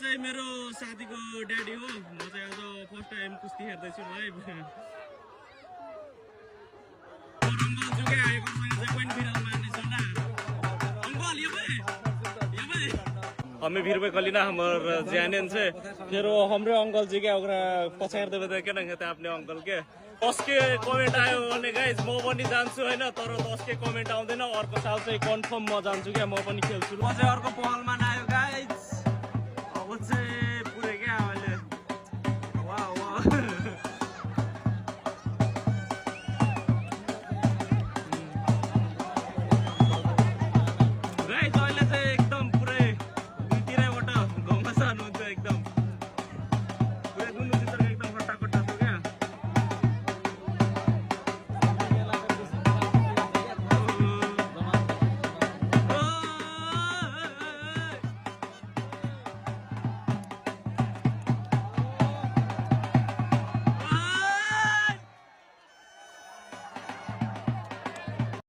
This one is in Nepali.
चाहिँ मेरो साथीको ड्याडी हो म चाहिँ आज फर्स्ट टाइम कुस्ती हेर्दैछु है हमें फिर पे कल ना हमारे जैन से फिर वो हमारे अंकल जी के अगर पचार दे बता क्या नहीं आपने अंकल के उसके कमेंट आए उन्होंने गाइस म पनि जान्छु हैन तर उसके कमेंट आउँदैन अर्को साल चाहिँ कन्फर्म म जान्छु क्या म पनि खेल्छु म चाहिँ अर्को पहलमा